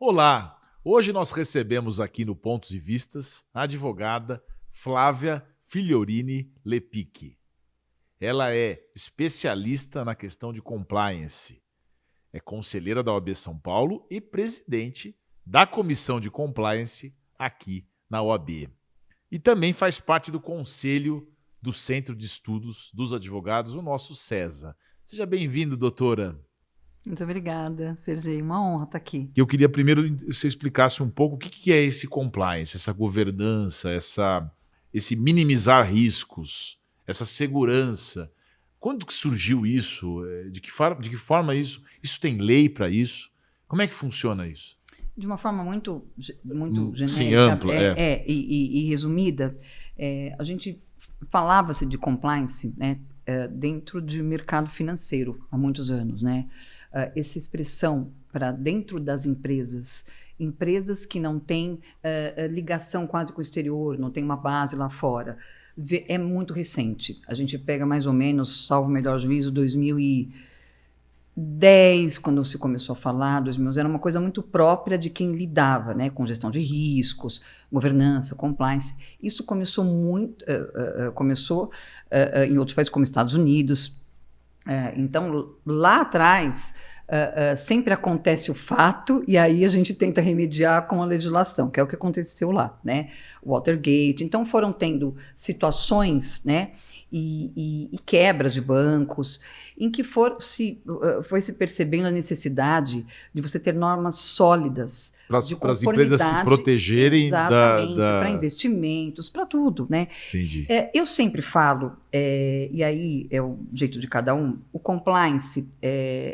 Olá! Hoje nós recebemos aqui no Pontos e Vistas a advogada Flávia Figliorini Lepic. Ela é especialista na questão de compliance, é conselheira da OAB São Paulo e presidente da Comissão de Compliance aqui na OAB. E também faz parte do Conselho do Centro de Estudos dos Advogados, o nosso CESA. Seja bem-vindo, doutora. Muito obrigada, Sergei. Uma honra estar aqui. Eu queria primeiro que você explicasse um pouco o que é esse compliance, essa governança, esse minimizar riscos, essa segurança. Quando que surgiu isso? De que forma isso? Isso tem lei para isso? Como é que funciona isso? De uma forma muito genérica, sim, ampla, e resumida, a gente falava-se de compliance, né, dentro de mercado financeiro há muitos anos, né? Essa expressão para dentro das empresas que não têm ligação quase com o exterior, não tem uma base lá fora, é muito recente. A gente pega mais ou menos, salvo o melhor juízo, 2010, quando se começou a falar, 2011, era uma coisa muito própria de quem lidava, né, com gestão de riscos, governança, compliance. Isso começou em outros países como Estados Unidos. Então, lá atrás, sempre acontece o fato e aí a gente tenta remediar com a legislação, que é o que aconteceu lá, né? Watergate. Então, foram tendo situações, né, e quebras de bancos, em que foi se percebendo a necessidade de você ter normas sólidas de para as empresas se protegerem para investimentos, para tudo, né? Entendi. Eu sempre falo, e aí é o jeito de cada um, o compliance,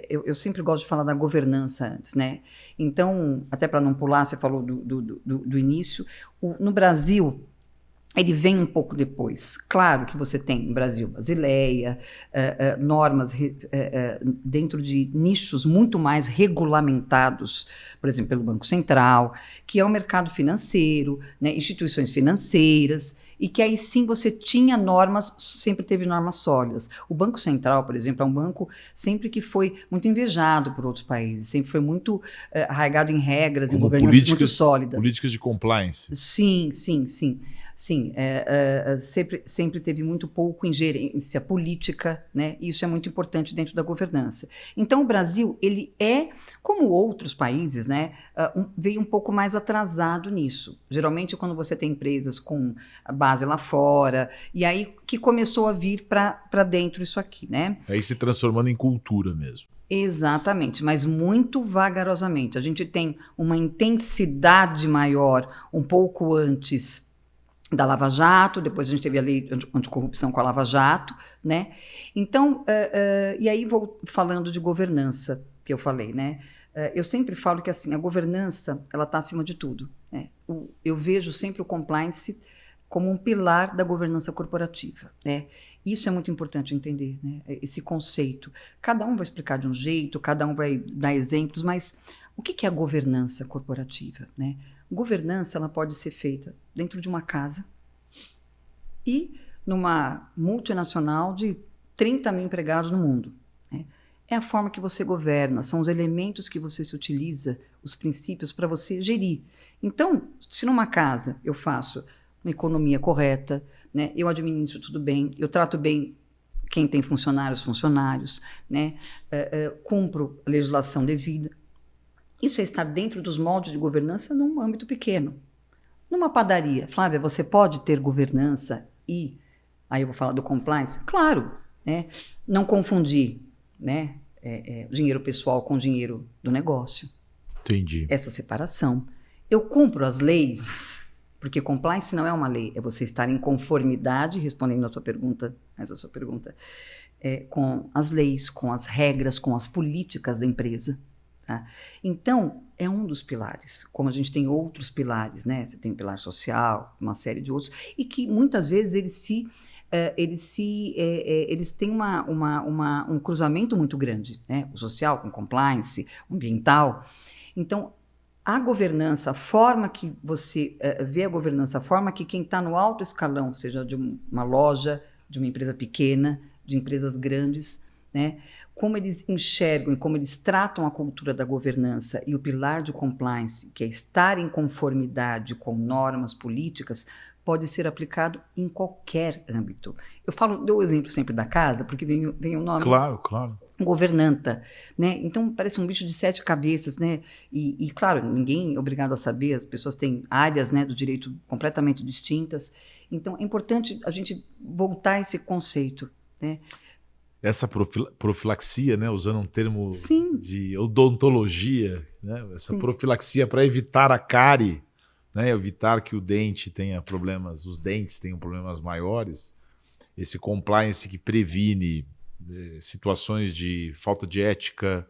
eu sempre gosto de falar da governança antes, né? Então, até para não pular, você falou do início, no Brasil, ele vem um pouco depois. Claro que você tem no Brasil Basileia, normas dentro de nichos muito mais regulamentados, por exemplo, pelo Banco Central, que é o mercado financeiro, né, instituições financeiras, e que aí sim você tinha normas, sempre teve normas sólidas. O Banco Central, por exemplo, é um banco sempre que foi muito invejado por outros países, sempre foi muito arraigado em regras, em governança muito sólidas. Políticas de compliance. Sim. Sempre teve muito pouco ingerência política, né? Isso é muito importante dentro da governança. Então, o Brasil, ele como outros países, né, veio um pouco mais atrasado nisso. Geralmente, quando você tem empresas com a base lá fora, e aí que começou a vir para dentro isso aqui, né? Aí se transformando em cultura mesmo. Exatamente, mas muito vagarosamente. A gente tem uma intensidade maior um pouco antes da Lava Jato, depois a gente teve a lei anticorrupção com a Lava Jato, né? Então, e aí vou falando de governança, que eu falei, né? Eu sempre falo que assim, a governança, ela está acima de tudo, né? Eu vejo sempre o compliance como um pilar da governança corporativa, né? Isso é muito importante entender, né? Esse conceito. Cada um vai explicar de um jeito, cada um vai dar exemplos, mas o que é a governança corporativa, né? Governança, ela pode ser feita dentro de uma casa e numa multinacional de 30 mil empregados no mundo, né? É a forma que você governa, são os elementos que você se utiliza, os princípios para você gerir. Então, se numa casa eu faço uma economia correta, né, eu administro tudo bem, eu trato bem quem tem funcionários, né, cumpro a legislação devida. Isso é estar dentro dos moldes de governança num âmbito pequeno. Numa padaria, Flávia, você pode ter governança e... Aí eu vou falar do compliance? Claro, né? Não confundir, né, dinheiro pessoal com dinheiro do negócio. Entendi. Essa separação. Eu cumpro as leis, porque compliance não é uma lei, é você estar em conformidade, respondendo a sua pergunta, com as leis, com as regras, com as políticas da empresa. Tá? Então, é um dos pilares, como a gente tem outros pilares, né? Você tem pilar social, uma série de outros, e que muitas vezes eles têm um cruzamento muito grande, né? O social com compliance, o ambiental. Então, a governança, a forma que você vê a governança, a forma que quem está no alto escalão, seja de uma loja, de uma empresa pequena, de empresas grandes, né? Como eles enxergam e como eles tratam a cultura da governança e o pilar de compliance, que é estar em conformidade com normas políticas, pode ser aplicado em qualquer âmbito. Dou o exemplo sempre da casa, porque vem o nome... Claro, claro. Governanta, né? Então parece um bicho de 7 cabeças, né? E claro, ninguém é obrigado a saber, as pessoas têm áreas, né, do direito completamente distintas. Então é importante a gente voltar a esse conceito, né? Essa profilaxia, né, usando um termo Sim. de odontologia, né, essa Sim. profilaxia para evitar a cárie, né, evitar que o dente tenha problemas, os dentes tenham problemas maiores, esse compliance que previne situações de falta de ética,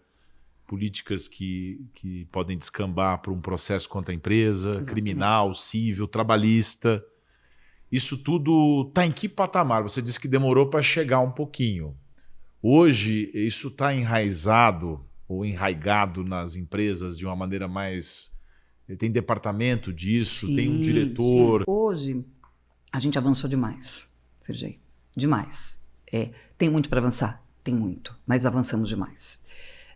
políticas que podem descambar para um processo contra a empresa, Exatamente. Criminal, civil, trabalhista. Isso tudo está em que patamar? Você disse que demorou para chegar um pouquinho. Hoje, isso está enraizado ou enraigado nas empresas de uma maneira mais... Tem departamento disso, Sim, tem um diretor... Sim. Hoje, a gente avançou demais, Sergei. Demais. Tem muito para avançar? Tem muito, mas avançamos demais.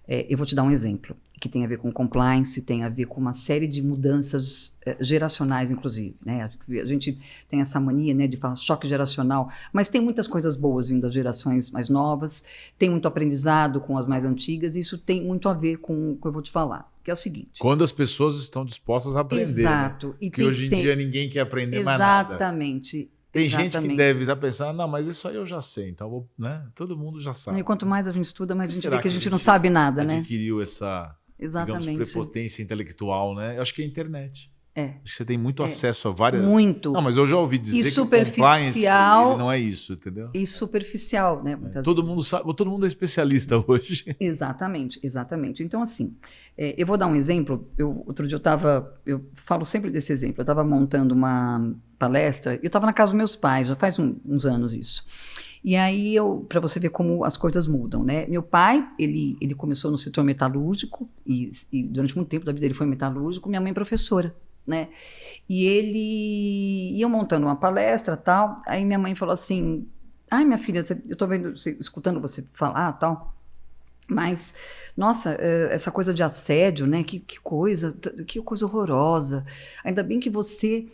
Eu vou te dar um exemplo, que tem a ver com compliance, tem a ver com uma série de mudanças geracionais, inclusive, né? A gente tem essa mania, né, de falar choque geracional, mas tem muitas coisas boas vindo das gerações mais novas, tem muito aprendizado com as mais antigas, e isso tem muito a ver com o que eu vou te falar, que é o seguinte... Quando as pessoas estão dispostas a aprender. Exato. Né? Porque hoje em dia ninguém quer aprender mais nada. Exatamente. Tem gente que deve estar pensando, não, mas isso aí eu já sei, então né? Todo mundo já sabe. E quanto mais a gente estuda, mais a gente vê que a gente a não sabe nada, né? Adquiriu essa, digamos, prepotência intelectual, né? Eu acho que é a internet. Acho que você tem muito acesso a várias... Muito. Não, mas eu já ouvi dizer e que superficial, o compliance ele não é isso, entendeu? E superficial, né? Todo mundo sabe, todo mundo é especialista hoje. Exatamente, exatamente. Então, assim, eu vou dar um exemplo. Outro dia eu falo sempre desse exemplo. Eu estava montando uma palestra, eu estava na casa dos meus pais, já faz uns anos isso. E aí, para você ver como as coisas mudam, né? Meu pai, ele começou no setor metalúrgico, e durante muito tempo da vida ele foi metalúrgico, minha mãe professora, né? E ele ia montando uma palestra, tal, aí minha mãe falou assim, ai, minha filha, eu estou escutando você falar, tal, mas, nossa, essa coisa de assédio, né? Que coisa horrorosa. Ainda bem que você,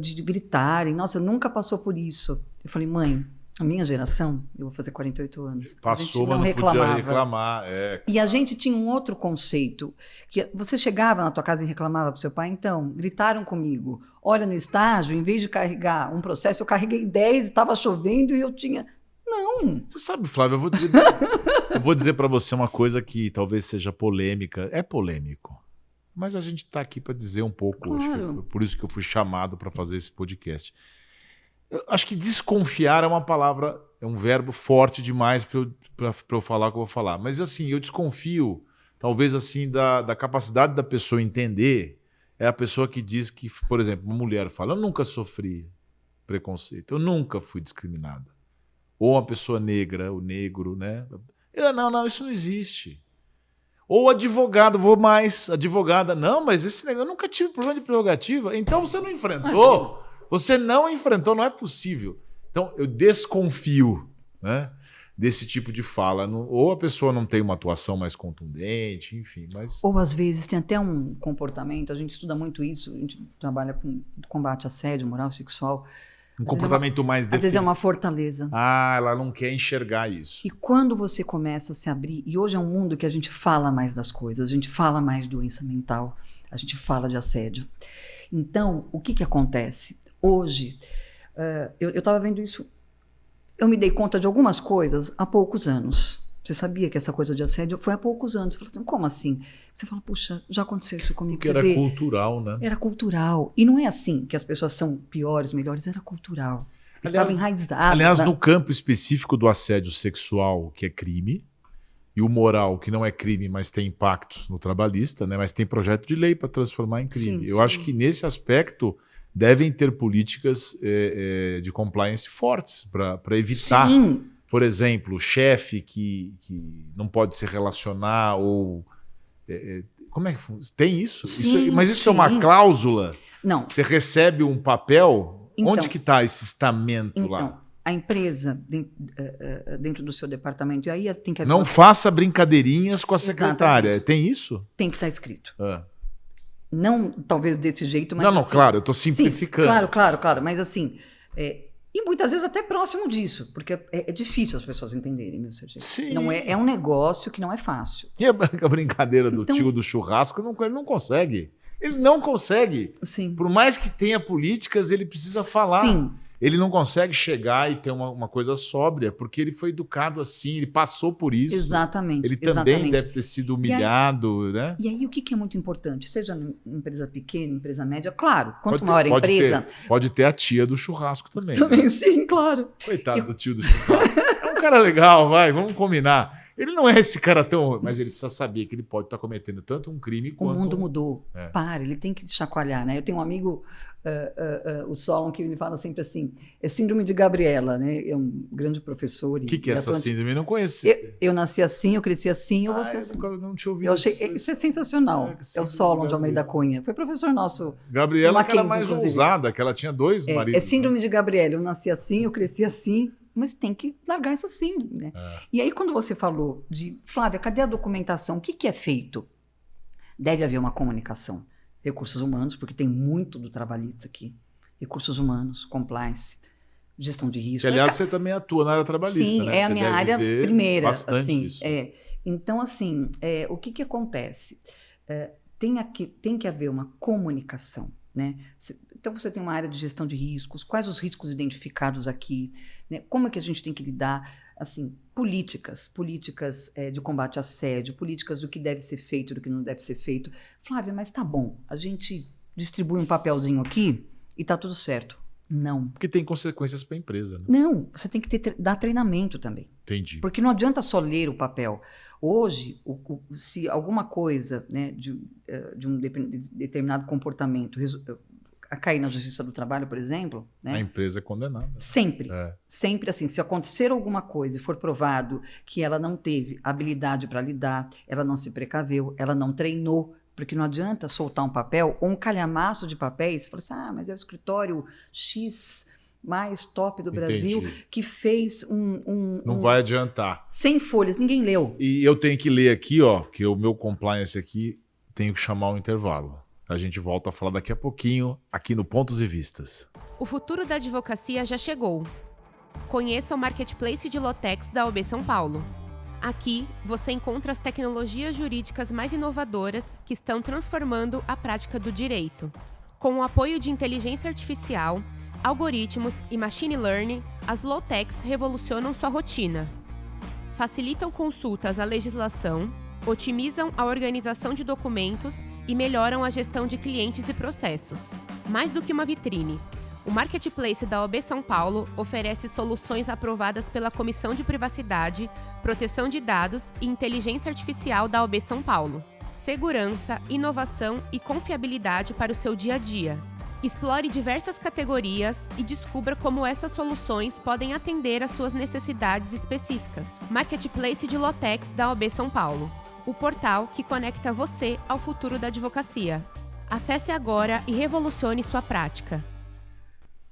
de gritarem, nossa, nunca passou por isso. Eu falei, mãe, a minha geração, eu vou fazer 48 anos. Passou, mas não podia reclamar. E a gente tinha um outro conceito, que você chegava na tua casa e reclamava pro seu pai, então, gritaram comigo. Olha, no estágio, em vez de carregar um processo, eu carreguei 10, estava chovendo e eu tinha... Não. Você sabe, Flávio, eu vou dizer para você uma coisa que talvez seja polêmica. É polêmico. Mas a gente está aqui para dizer um pouco hoje. Por isso que eu fui chamado para fazer esse podcast. Eu acho que desconfiar é uma palavra, é um verbo forte demais para eu falar o que eu vou falar. Mas assim, eu desconfio, talvez assim, da capacidade da pessoa entender. É a pessoa que diz que, por exemplo, uma mulher fala, eu nunca sofri preconceito, eu nunca fui discriminada. Ou uma pessoa negra, o negro, né? Não, isso não existe. Ou advogado, vou mais, advogada, não, mas esse negócio, eu nunca tive problema de prerrogativa, então você não enfrentou. Você não enfrentou, não é possível. Então, eu desconfio, né, desse tipo de fala. Ou a pessoa não tem uma atuação mais contundente, enfim. Mas... Ou, às vezes, tem até um comportamento, a gente estuda muito isso, a gente trabalha com combate a assédio moral sexual. Um comportamento mais defensivo. Às vezes é uma fortaleza. Ela não quer enxergar isso. E quando você começa a se abrir, e hoje é um mundo que a gente fala mais das coisas, a gente fala mais de doença mental, a gente fala de assédio. Então, o que acontece? Hoje, eu estava vendo isso, eu me dei conta de algumas coisas há poucos anos. Você sabia que essa coisa de assédio foi há poucos anos. Você fala, como assim? Você fala, puxa, já aconteceu isso comigo. Porque era cultural, né? Era cultural. E não é assim que as pessoas são piores, melhores, era cultural. Estava enraizado. Aliás, no campo específico do assédio sexual, que é crime, e o moral, que não é crime, mas tem impactos no trabalhista, né? Mas tem projeto de lei para transformar em crime. Eu acho que nesse aspecto devem ter políticas de compliance fortes para evitar... Sim. Por exemplo, o chefe que não pode se relacionar ou... como é que funciona? Tem isso? Sim, mas isso é uma cláusula? Não. Você recebe um papel? Então, onde que está esse estamento lá? a empresa dentro do seu departamento. E aí tem que haver Não faça brincadeirinhas com a secretária. Exatamente. Tem isso? Tem que estar escrito. Ah. Não, talvez desse jeito, mas Não, assim, claro, eu estou simplificando. Sim, claro. Mas assim, e muitas vezes até próximo disso, porque é difícil as pessoas entenderem, meu Serginho. Sim. Não é um negócio que não é fácil. E a brincadeira do Então- tio do churrasco, ele não consegue. Ele não consegue. Sim. Por mais que tenha políticas, ele precisa falar. Sim. Ele não consegue chegar e ter uma coisa sóbria, porque ele foi educado assim, ele passou por isso. Exatamente. Ele também deve ter sido humilhado, né? E aí, o que é muito importante? Seja empresa pequena, empresa média, claro, quanto Pode maior a ter- pode empresa. Pode ter a tia do churrasco também. Também Né? sim, claro. Coitado do tio do churrasco. É um cara legal, vamos combinar. Ele não é esse cara tão. Mas ele precisa saber que ele pode estar cometendo tanto um crime O quanto. mundo mudou. É. Para, ele tem que chacoalhar, né? Eu tenho um amigo, o Solon, que me fala sempre assim, é síndrome de Gabriela, né? É um grande professor. O que é essa síndrome? Eu não conheço. Eu nasci assim, eu cresci assim, eu vou ser Eu assim. nunca não tinha ouvido Eu achei, isso. isso é sensacional. É, É o síndrome Solon de de Almeida Gabriela. Cunha. Foi professor nosso. Gabriela, que era Mackenzie, mais inclusive. ousada, que ela tinha dois maridos. É síndrome de Gabriela. Eu nasci assim, eu cresci assim, mas tem que largar essa síndrome, né? É. E aí, quando você falou de, Flávia, cadê a documentação? O que é feito? Deve haver uma comunicação. Recursos humanos, porque tem muito do trabalhista aqui. Recursos humanos, compliance, gestão de risco. Que, aliás, você também atua na área trabalhista, Sim, né? é a Você minha deve área ver primeira. bastante Assim, isso. Então, assim, o que acontece? Tem que haver uma comunicação, né? Então, você tem uma área de gestão de riscos, quais os riscos identificados aqui, né? Como é que a gente tem que lidar, assim, políticas de combate a assédio, políticas do que deve ser feito, do que não deve ser feito. Flávia, mas tá bom, a gente distribui um papelzinho aqui e tá tudo certo. Não. Porque tem consequências para a empresa, né? Não, você tem que dar treinamento também. Entendi. Porque não adianta só ler o papel. Hoje, se alguma coisa, né, de um determinado comportamento a cair na Justiça do Trabalho, por exemplo, A né, empresa é condenada. sempre É. assim, se acontecer alguma coisa e for provado que ela não teve habilidade para lidar, ela não se precaveu, ela não treinou, porque não adianta soltar um papel ou um calhamaço de papéis e falar assim, mas é o escritório X mais top do Brasil Entendi. que fez Não vai adiantar. 100 folhas, ninguém leu. E eu tenho que ler aqui, ó, que o meu compliance aqui tenho que chamar um intervalo. A gente volta a falar daqui a pouquinho aqui no Pontos e Vistas. O futuro da advocacia já chegou. Conheça o Marketplace de Lotex da OAB São Paulo. Aqui, você encontra as tecnologias jurídicas mais inovadoras que estão transformando a prática do direito. Com o apoio de inteligência artificial, algoritmos e machine learning, as Lotex revolucionam sua rotina. Facilitam consultas à legislação, otimizam a organização de documentos e melhoram a gestão de clientes e processos. Mais do que uma vitrine, o Marketplace da OAB São Paulo oferece soluções aprovadas pela Comissão de Privacidade, Proteção de Dados e Inteligência Artificial da OAB São Paulo. Segurança, inovação e confiabilidade para o seu dia a dia. Explore diversas categorias e descubra como essas soluções podem atender às suas necessidades específicas. Marketplace de Lotex da OAB São Paulo. O portal que conecta você ao futuro da advocacia. Acesse agora e revolucione sua prática.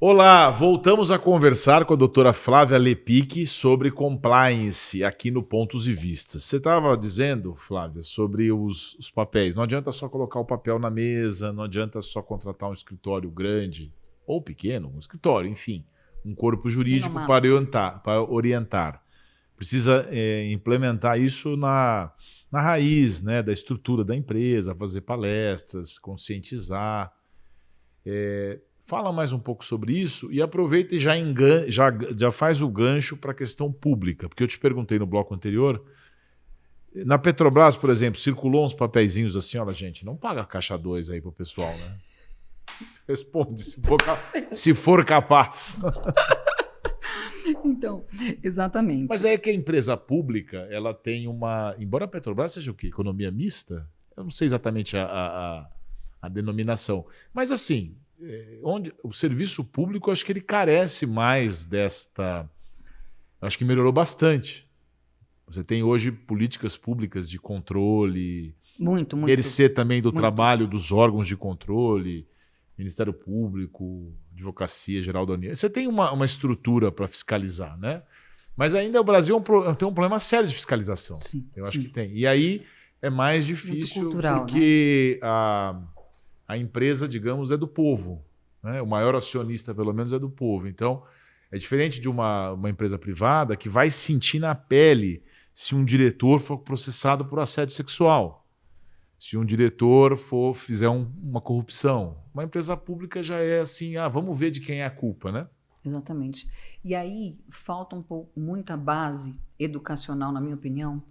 Olá, voltamos a conversar com a doutora Flávia Lepic sobre compliance aqui no Pontos e Vistas. Você estava dizendo, Flávia, sobre os papéis. Não adianta só colocar o papel na mesa, não adianta só contratar um escritório grande ou pequeno, um escritório, enfim, um corpo jurídico para orientar. Precisa implementar isso na raiz, né, da estrutura da empresa, fazer palestras, conscientizar. Fala mais um pouco sobre isso e aproveita e já faz o gancho para a questão pública, porque eu te perguntei no bloco anterior, na Petrobras, por exemplo, circulou uns papeizinhos assim, olha gente, não paga caixa 2 aí pro pessoal, né? Responde, se for capaz. Então, exatamente. Mas é que a empresa pública, ela tem uma... Embora a Petrobras seja o quê? Economia mista? Eu não sei exatamente a denominação. Mas assim... onde o serviço público, acho que ele carece mais desta... Acho que melhorou bastante. Você tem hoje políticas públicas de controle, muito. merecer também do trabalho dos órgãos de controle. Ministério Público, Advocacia Geral da União. Você tem uma estrutura para fiscalizar, né? Mas ainda o Brasil tem um problema sério de fiscalização. Sim, Eu acho sim. que tem. E aí é mais difícil cultural, porque a empresa, digamos, é do povo, né? O maior acionista, pelo menos, é do povo. Então, é diferente de uma empresa privada que vai sentir na pele se um diretor for processado por assédio sexual, se um diretor fizer uma corrupção. Uma empresa pública já é assim, vamos ver de quem é a culpa, né? Exatamente. E aí falta muita base educacional, na minha opinião,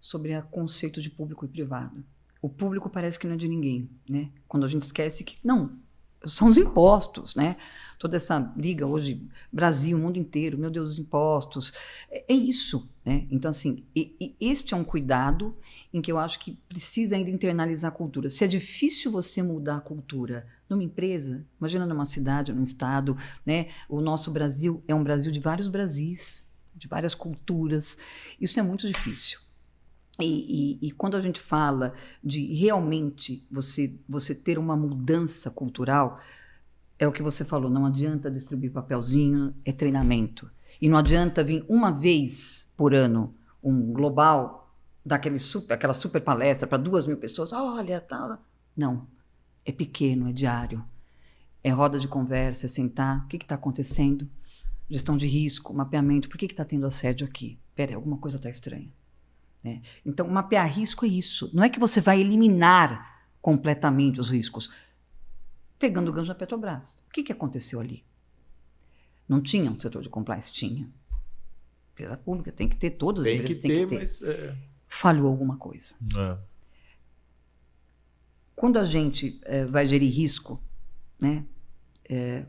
sobre o conceito de público e privado. O público parece que não é de ninguém, né? Quando a gente esquece que não, são os impostos, né? Toda essa briga hoje, Brasil, mundo inteiro, meu Deus, os impostos, é isso, né? Então, assim, este é um cuidado em que eu acho que precisa ainda internalizar a cultura. Se é difícil você mudar a cultura numa empresa, imagina numa cidade, num estado, né? O nosso Brasil é um Brasil de vários Brasis, de várias culturas. Isso é muito difícil. E quando a gente fala de realmente você ter uma mudança cultural, é o que você falou, não adianta distribuir papelzinho, é treinamento. E não adianta vir uma vez por ano um global, aquela super palestra para 2.000 pessoas, olha, tal. Não, é pequeno, é diário. É roda de conversa, é sentar, o que está acontecendo? Gestão de risco, mapeamento, por que está tendo assédio aqui? Peraí, alguma coisa está estranha. Então, mapear risco é isso. Não é que você vai eliminar completamente os riscos. Pegando o gancho da Petrobras. O que aconteceu ali? Não tinha um setor de compliance? Tinha. Empresa pública tem que ter, todas as empresas têm que ter. Mas falhou alguma coisa. Quando a gente vai gerir risco, né?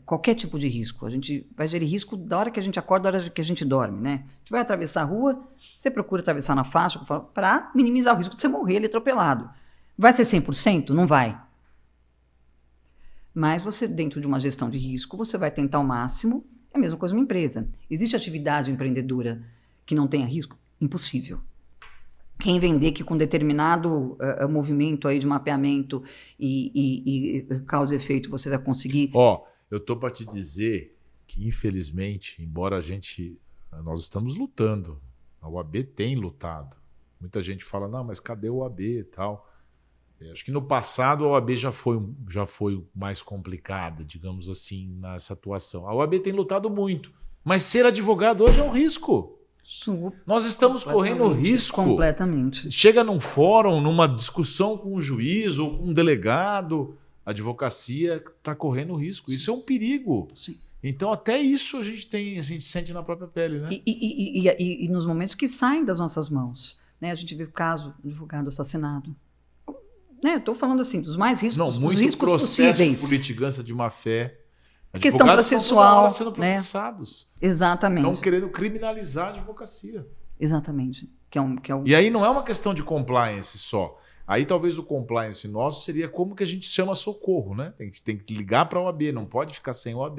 Qualquer tipo de risco. A gente vai gerir risco da hora que a gente acorda, da hora que a gente dorme, né? A gente vai atravessar a rua, você procura atravessar na faixa para minimizar o risco de você morrer ali atropelado. Vai ser 100%? Não vai. Mas você, dentro de uma gestão de risco, você vai tentar o máximo. É a mesma coisa uma empresa. Existe atividade empreendedora que não tenha risco? Impossível. Quem vender que com determinado movimento aí de mapeamento e causa e efeito você vai conseguir... eu tô para te dizer que, infelizmente, embora nós estamos lutando, a OAB tem lutado. Muita gente fala, não, mas cadê o OAB e tal? Acho que no passado a OAB já foi mais complicada, digamos assim, nessa atuação. A OAB tem lutado muito, mas ser advogado hoje é um risco. Nós estamos correndo risco. Completamente. Chega num fórum, numa discussão com um juiz ou com um delegado, a advocacia está correndo risco. Isso é um perigo. Sim. Então, até isso a gente sente na própria pele, né? E nos momentos que saem das nossas mãos, né? A gente vê o caso do advogado assassinado. Estou falando assim, dos mais riscos, muito os riscos processo possíveis. por litigância de má fé. Questão processual, estão sendo processados. Né? Exatamente. Estão querendo criminalizar a advocacia. Exatamente. E aí não é uma questão de compliance só. Aí talvez o compliance nosso seria como que a gente chama socorro, né? Tem que ligar para a OAB, não pode ficar sem OAB,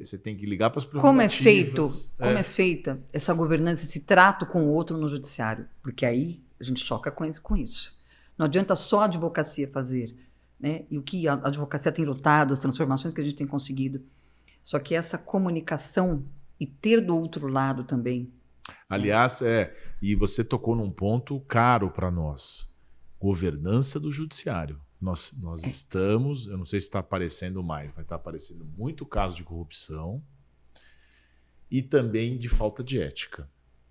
você tem que ligar para as prerrogativas. Como é feita essa governança, esse trato com o outro no judiciário? Porque aí a gente choca com isso. Não adianta só a advocacia fazer, né? E o que a advocacia tem lutado, as transformações que a gente tem conseguido. Só que essa comunicação e ter do outro lado também. Aliás, e você tocou num ponto caro para nós. Governança do judiciário. Nós estamos, eu não sei se está aparecendo mais, mas está aparecendo muito caso de corrupção e também de falta de ética,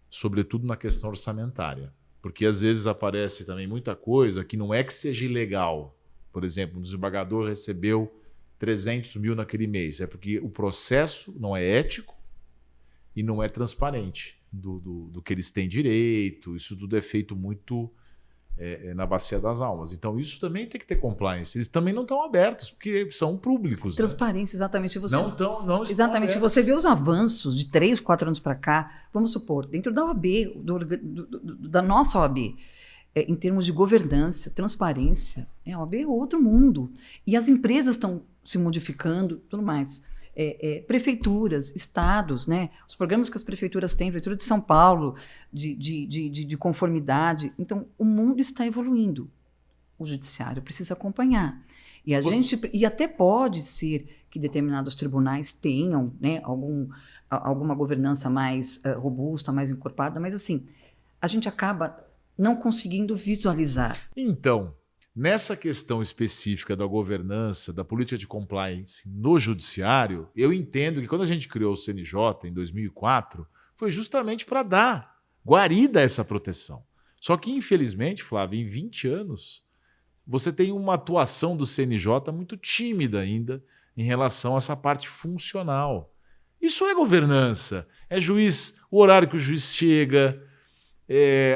sobretudo na questão orçamentária. Porque às vezes aparece também muita coisa que não é que seja ilegal. Por exemplo, um desembargador recebeu 300 mil naquele mês. É porque o processo não é ético e não é transparente do que eles têm direito. Isso tudo é feito muito na bacia das almas. Então isso também tem que ter compliance. Eles também não estão abertos, porque são públicos. Transparência, né? Exatamente. Não estão exatamente. Abertos. Você vê os avanços de 3, 4 anos para cá, vamos supor, dentro da OAB, da nossa OAB, em termos de governança, transparência, a OAB é outro mundo. E as empresas estão se modificando, tudo mais. Prefeituras, estados, né? Os programas que as prefeituras têm, Prefeitura de São Paulo, de conformidade. Então, o mundo está evoluindo. O judiciário precisa acompanhar. E até pode ser que determinados tribunais tenham, né, alguma governança mais robusta, mais encorpada, mas assim, a gente acaba não conseguindo visualizar. Então, nessa questão específica da governança, da política de compliance no judiciário, eu entendo que quando a gente criou o CNJ em 2004, foi justamente para dar guarida a essa proteção. Só que, infelizmente, Flávio, em 20 anos, você tem uma atuação do CNJ muito tímida ainda em relação a essa parte funcional. Isso é governança. É juiz, o horário que o juiz chega,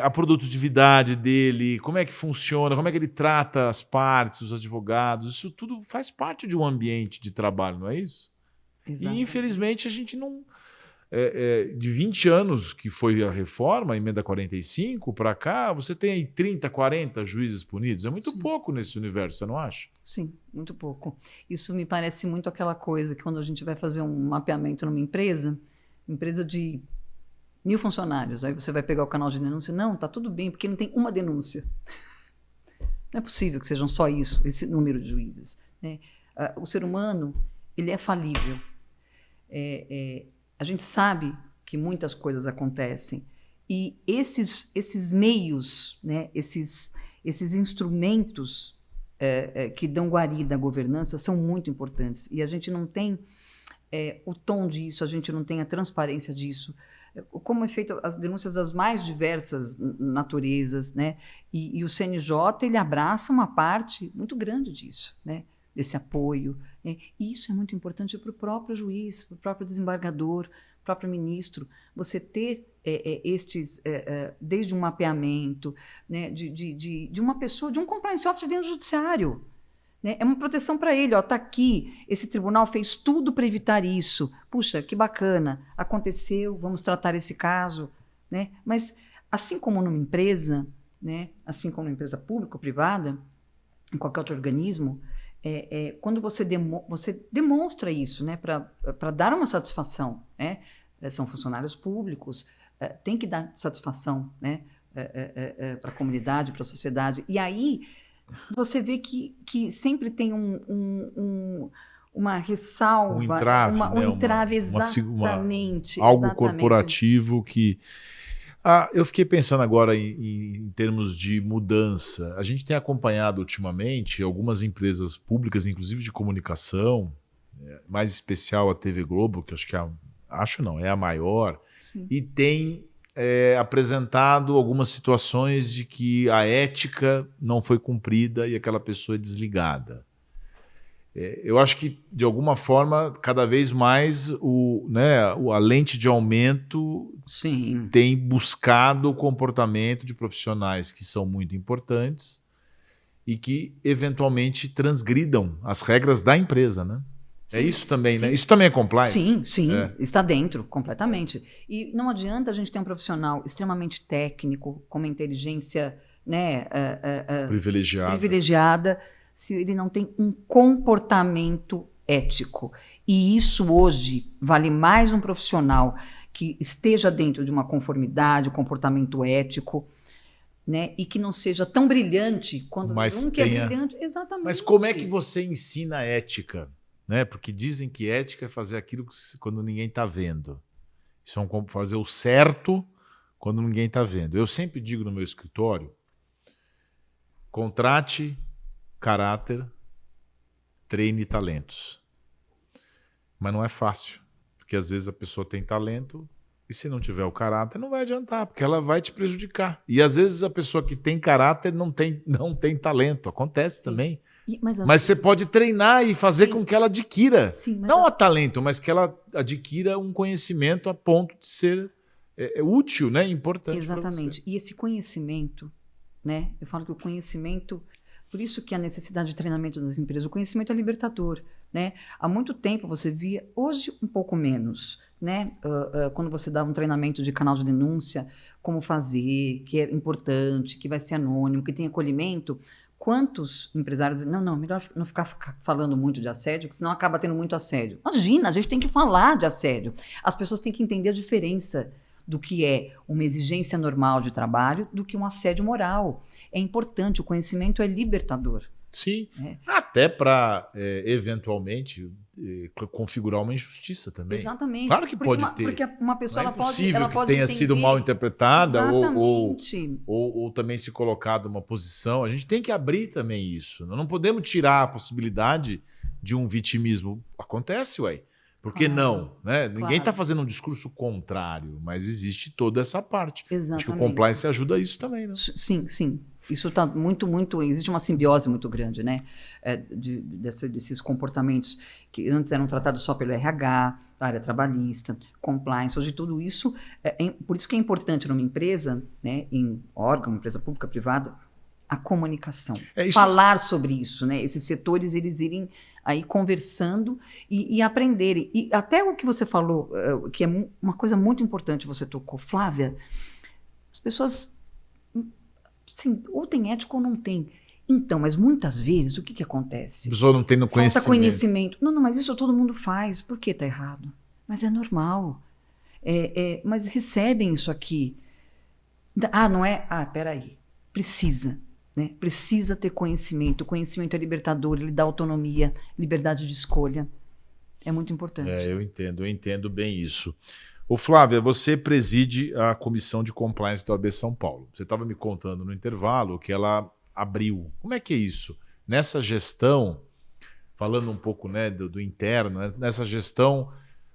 a produtividade dele, como é que funciona, como é que ele trata as partes, os advogados. Isso tudo faz parte de um ambiente de trabalho, não é isso? Exato. E, infelizmente, a gente não... de 20 anos que foi a reforma, a emenda 45, para cá, você tem aí 30, 40 juízes punidos. É muito pouco nesse universo, você não acha? Sim, muito pouco. Isso me parece muito aquela coisa que quando a gente vai fazer um mapeamento numa empresa de 1.000 funcionários, aí você vai pegar o canal de denúncia, não, tá tudo bem, porque não tem uma denúncia. Não é possível que sejam só isso, esse número de juízes, né? O ser humano, ele é falível. A gente sabe que muitas coisas acontecem e esses meios, né, esses instrumentos que dão guarida à governança são muito importantes e a gente não tem o tom disso, a gente não tem a transparência disso. Como é feito as denúncias das mais diversas naturezas, né? E o CNJ ele abraça uma parte muito grande disso, né? Desse apoio. E isso é muito importante para o próprio juiz, para o próprio desembargador, próprio ministro, você ter desde um mapeamento, né, de uma pessoa, de um compliance officer dentro do judiciário. Né? É uma proteção para ele. Está aqui, esse tribunal fez tudo para evitar isso. Puxa, que bacana, aconteceu, vamos tratar esse caso. Né? Mas, assim como numa empresa, né, assim como numa empresa pública ou privada, em qualquer outro organismo, quando você demonstra isso, né, para dar uma satisfação, né, são funcionários públicos, tem que dar satisfação, né, para a comunidade, para a sociedade. E aí você vê que sempre tem uma ressalva, um entrave, exatamente. Algo exatamente. Corporativo que... eu fiquei pensando agora em termos de mudança. A gente tem acompanhado ultimamente algumas empresas públicas, inclusive de comunicação, mais especial a TV Globo, que acho que é a maior, Sim. E tem apresentado algumas situações de que a ética não foi cumprida e aquela pessoa é desligada. Eu acho que, de alguma forma, cada vez mais a lente de aumento Sim. tem buscado o comportamento de profissionais que são muito importantes e que, eventualmente, transgridam as regras da empresa, né? Sim. É isso também, Sim. né? Isso também é compliance? Sim, está dentro, completamente. E não adianta a gente ter um profissional extremamente técnico, com uma inteligência, né, privilegiada, se ele não tem um comportamento ético. E isso hoje vale mais um profissional que esteja dentro de uma conformidade, comportamento ético, né, e que não seja tão brilhante quando que é brilhante. Exatamente. Mas como é que você ensina ética? Né? Porque dizem que ética é fazer aquilo quando ninguém está vendo. Isso é fazer o certo quando ninguém está vendo. Eu sempre digo no meu escritório, contrate caráter, treine talentos. Mas não é fácil, porque às vezes a pessoa tem talento e se não tiver o caráter não vai adiantar, porque ela vai te prejudicar. E às vezes a pessoa que tem caráter não tem talento, acontece também. Mas você pode treinar e fazer com que ela adquira, não a talento, mas que ela adquira um conhecimento a ponto de ser útil, né? Importante. Exatamente. E esse conhecimento, né? Eu falo que o conhecimento, por isso que a necessidade de treinamento das empresas, o conhecimento é libertador, né? Há muito tempo você via, hoje um pouco menos, né? Quando você dava um treinamento de canal de denúncia, como fazer, que é importante, que vai ser anônimo, que tem acolhimento. Quantos empresários dizem, não, melhor não ficar falando muito de assédio, porque senão acaba tendo muito assédio. Imagina, a gente tem que falar de assédio. As pessoas têm que entender a diferença do que é uma exigência normal de trabalho do que um assédio moral. É importante, o conhecimento é libertador. Sim, até para, eventualmente, configurar uma injustiça também. Exatamente. Claro que pode ter. Porque uma pessoa Não é ela pode possível que tenha entender... sido mal interpretada Exatamente. ou também se colocado uma posição. A gente tem que abrir também isso. Nós não podemos tirar a possibilidade de um vitimismo. Acontece, ué. Por que não? Né? Ninguém está fazendo um discurso contrário, mas existe toda essa parte. Exatamente. Acho que o compliance ajuda isso também, né? Sim, sim. Isso está muito... Existe uma simbiose muito grande, né? Desses comportamentos que antes eram tratados só pelo RH, área trabalhista, compliance. Hoje tudo isso... por isso que é importante numa empresa, né, em órgão, empresa pública, privada, a comunicação. Falar sobre isso, né? Esses setores, eles irem aí conversando e aprenderem. E até o que você falou, que é uma coisa muito importante, você tocou, Flávia, as pessoas, sim, ou tem ética ou não tem. Então, mas muitas vezes, o que acontece? A pessoa não tem conhecimento. Falta conhecimento. Não, mas isso todo mundo faz. Por que está errado? Mas é normal. Mas recebem isso aqui. Não é? Peraí. Precisa. Né? Precisa ter conhecimento. O conhecimento é libertador, ele dá autonomia, liberdade de escolha. É muito importante. Eu entendo bem isso. Ô Flávia, você preside a comissão de compliance da OAB São Paulo. Você estava me contando no intervalo que ela abriu. Como é que é isso? Nessa gestão, falando um pouco, né, do interno, né, nessa gestão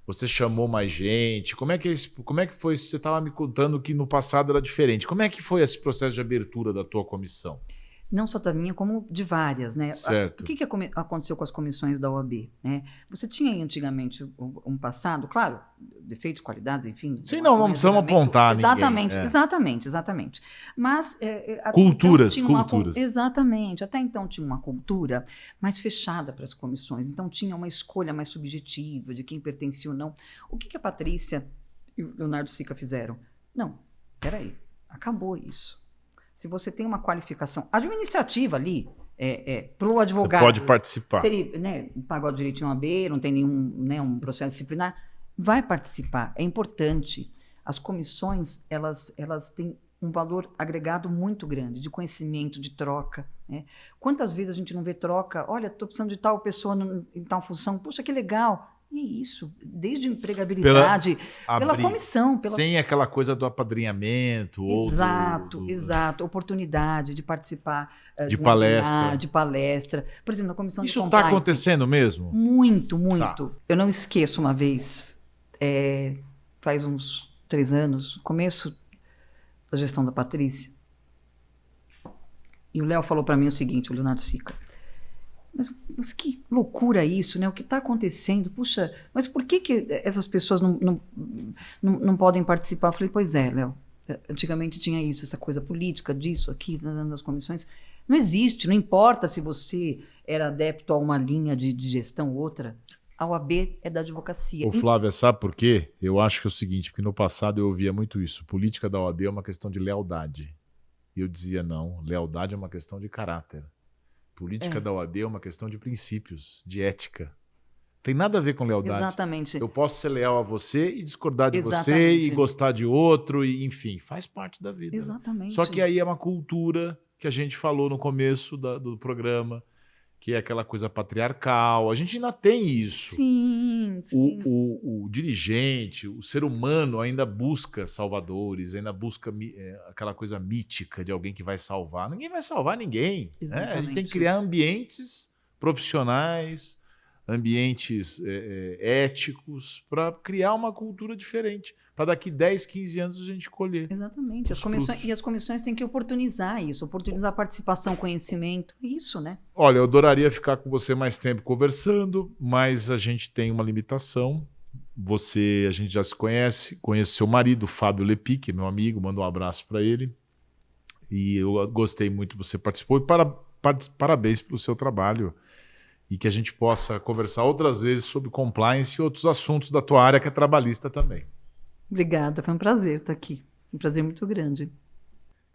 você chamou mais gente? Como é que foi? Você estava me contando que no passado era diferente. Como é que foi esse processo de abertura da tua comissão? Não só da minha, como de várias, né? Certo. O que aconteceu com as comissões da OAB? Né? Você tinha antigamente um passado, claro, defeitos, qualidades, enfim. Sim, não precisamos apontar ninguém. Exatamente. Mas... Culturas. Exatamente. Até então tinha uma cultura mais fechada para as comissões. Então tinha uma escolha mais subjetiva de quem pertencia ou não. O que a Patrícia e o Leonardo Sica fizeram? Não, peraí, acabou isso. Se você tem uma qualificação administrativa ali, para o advogado... Você pode participar. Se ele, né, pagou direitinho a B, não tem nenhum, né, um processo disciplinar, vai participar. É importante. As comissões, elas têm um valor agregado muito grande, de conhecimento, de troca. Né? Quantas vezes a gente não vê troca? Olha, estou precisando de tal pessoa em tal função. Puxa, que legal. E é isso, desde empregabilidade, pela comissão. Sem aquela coisa do apadrinhamento. Exato. Oportunidade de participar de palestra. De palestra. Por exemplo, na comissão de compliance. Isso está acontecendo mesmo? Muito. Tá. Eu não esqueço uma vez, faz uns 3 anos, começo da gestão da Patrícia, e o Léo falou para mim o seguinte, o Leonardo Sica, mas que loucura isso, né? O que está acontecendo? Puxa, mas por que essas pessoas não podem participar? Eu falei, pois é, Léo. Antigamente tinha isso, essa coisa política, disso, aqui, nas comissões. Não existe, não importa se você era adepto a uma linha de gestão ou outra. A OAB é da advocacia. Ô Flávia, sabe por quê? Eu acho que é o seguinte, porque no passado eu ouvia muito isso. Política da OAB é uma questão de lealdade. E eu dizia, não, lealdade é uma questão de caráter. Política da OAB é uma questão de princípios, de ética. Tem nada a ver com lealdade. Exatamente. Eu posso ser leal a você e discordar de você e gostar de outro, e enfim, faz parte da vida. Exatamente. Só que aí é uma cultura que a gente falou no começo do programa, que é aquela coisa patriarcal. A gente ainda tem isso. Sim. O dirigente, o ser humano ainda busca salvadores, ainda busca aquela coisa mítica de alguém que vai salvar. Ninguém vai salvar ninguém. Né? A gente tem que criar ambientes profissionais, ambientes éticos, para criar uma cultura diferente. Para daqui 10, 15 anos a gente colher. Exatamente. As comissões têm que oportunizar isso, oportunizar a participação, conhecimento, isso, né? Olha, eu adoraria ficar com você mais tempo conversando, mas a gente tem uma limitação. A gente já se conhece seu marido, Fábio Lepic, meu amigo, manda um abraço para ele. E eu gostei muito que você participou. E parabéns pelo seu trabalho. E que a gente possa conversar outras vezes sobre compliance e outros assuntos da tua área, que é trabalhista também. Obrigada, foi um prazer estar aqui. Um prazer muito grande.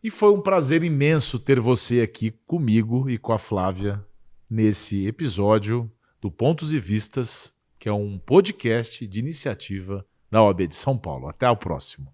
E foi um prazer imenso ter você aqui comigo e com a Flávia nesse episódio do Pontos e Vistas, que é um podcast de iniciativa da OAB de São Paulo. Até o próximo.